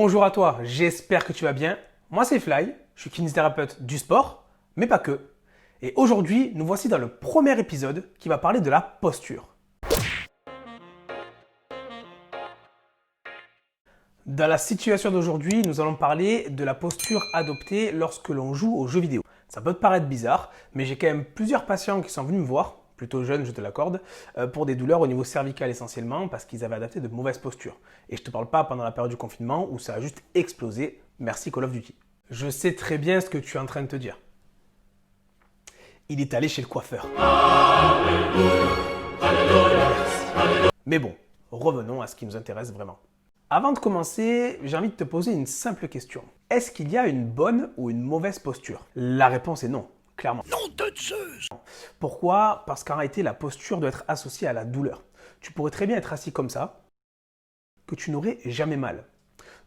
Bonjour à toi, j'espère que tu vas bien. Moi c'est Fly, je suis kinésithérapeute du sport, mais pas que. Et aujourd'hui, nous voici dans le premier épisode qui va parler de la posture. Dans la situation d'aujourd'hui, nous allons parler de la posture adoptée lorsque l'on joue aux jeux vidéo. Ça peut te paraître bizarre, mais j'ai quand même plusieurs patients qui sont venus me voir, plutôt jeunes, je te l'accorde, pour des douleurs au niveau cervical essentiellement parce qu'ils avaient adapté de mauvaises postures. Et je ne te parle pas pendant la période du confinement où ça a juste explosé. Merci Call of Duty. Je sais très bien ce que tu es en train de te dire. Il est allé chez le coiffeur. Mais bon, revenons à ce qui nous intéresse vraiment. Avant de commencer, j'ai envie de te poser une simple question. Est-ce qu'il y a une bonne ou une mauvaise posture? La réponse est non, clairement. Non de Zeus! Pourquoi? Parce qu'en réalité, la posture doit être associée à la douleur. Tu pourrais très bien être assis comme ça, que tu n'aurais jamais mal.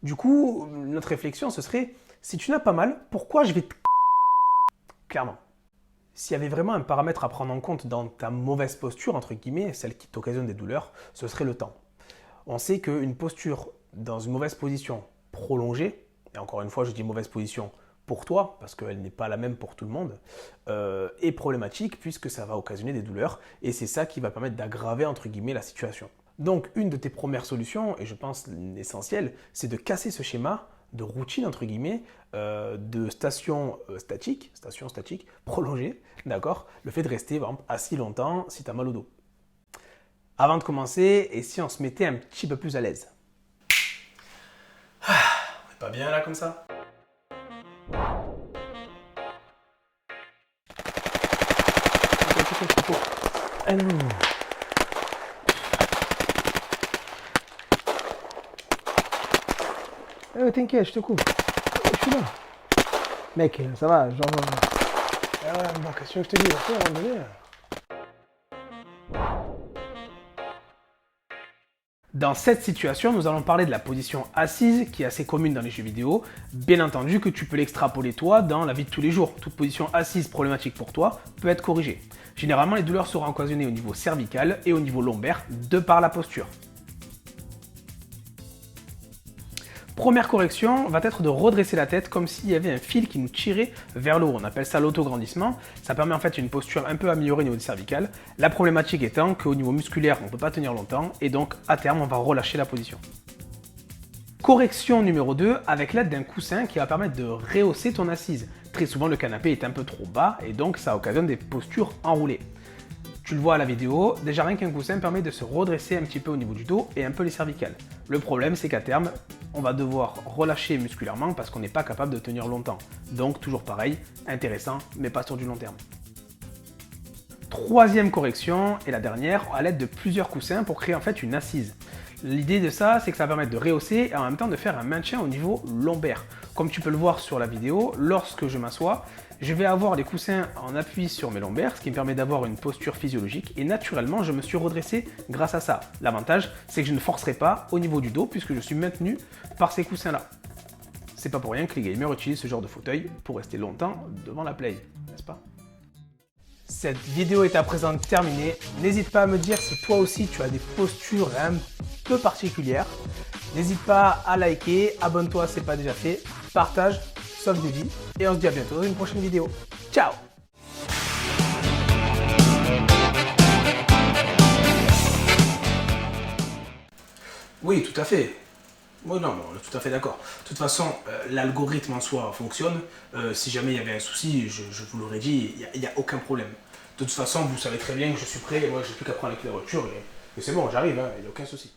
Du coup, notre réflexion, ce serait, si tu n'as pas mal, pourquoi je vais te... Clairement. S'il y avait vraiment un paramètre à prendre en compte dans ta mauvaise posture, entre guillemets, celle qui t'occasionne des douleurs, ce serait le temps. On sait qu'une posture dans une mauvaise position prolongée, et encore une fois je dis mauvaise position pour toi, parce qu'elle n'est pas la même pour tout le monde, est problématique puisque ça va occasionner des douleurs et c'est ça qui va permettre d'aggraver entre guillemets la situation. Donc une de tes premières solutions, et je pense l'essentiel, c'est de casser ce schéma de routine entre guillemets, de station statique prolongée, d'accord? Le fait de rester par exemple assis longtemps si tu as mal au dos. Avant de commencer, et si on se mettait un petit peu plus à l'aise? On n'est pas bien là comme ça? Ah non. T'inquiète, je te coupe. Je suis là. Mec, ça va, genre... Ah ouais, bon, qu'est-ce que je te dis? À un moment donné, Dans cette situation, nous allons parler de la position assise qui est assez commune dans les jeux vidéo. Bien entendu que tu peux l'extrapoler toi dans la vie de tous les jours. Toute position assise problématique pour toi peut être corrigée. Généralement, les douleurs seront occasionnées au niveau cervical et au niveau lombaire de par la posture. Première correction va être de redresser la tête comme s'il y avait un fil qui nous tirait vers le haut. On appelle ça l'autograndissement. Ça permet en fait une posture un peu améliorée au niveau du cervical. La problématique étant qu'au niveau musculaire, on ne peut pas tenir longtemps et donc à terme, on va relâcher la position. Correction numéro 2 avec l'aide d'un coussin qui va permettre de rehausser ton assise. Très souvent, le canapé est un peu trop bas et donc ça occasionne des postures enroulées. Tu le vois à la vidéo, déjà rien qu'un coussin permet de se redresser un petit peu au niveau du dos et un peu les cervicales. Le problème, c'est qu'à terme, on va devoir relâcher musculairement parce qu'on n'est pas capable de tenir longtemps. Donc toujours pareil, intéressant, mais pas sur du long terme. Troisième correction, et la dernière, à l'aide de plusieurs coussins pour créer en fait une assise. L'idée de ça, c'est que ça va permettre de rehausser et en même temps de faire un maintien au niveau lombaire. Comme tu peux le voir sur la vidéo, lorsque je m'assois, je vais avoir les coussins en appui sur mes lombaires, ce qui me permet d'avoir une posture physiologique et naturellement, je me suis redressé grâce à ça. L'avantage, c'est que je ne forcerai pas au niveau du dos puisque je suis maintenu par ces coussins-là. C'est pas pour rien que les gamers utilisent ce genre de fauteuil pour rester longtemps devant la play, n'est-ce pas? Cette vidéo est à présent terminée. N'hésite pas à me dire si toi aussi tu as des postures un peu particulières. N'hésite pas à liker, abonne-toi si ce n'est pas déjà fait, partage, sauve des vies et on se dit à bientôt dans une prochaine vidéo. Ciao! Oui, tout à fait. Oui, non, on est tout à fait d'accord. De toute façon, l'algorithme en soi fonctionne. Si jamais il y avait un souci, je vous l'aurais dit, il n'y a aucun problème. De toute façon, vous savez très bien que je suis prêt, et moi j'ai plus qu'à prendre la clé de voiture et c'est bon, j'arrive, il n'y a aucun souci.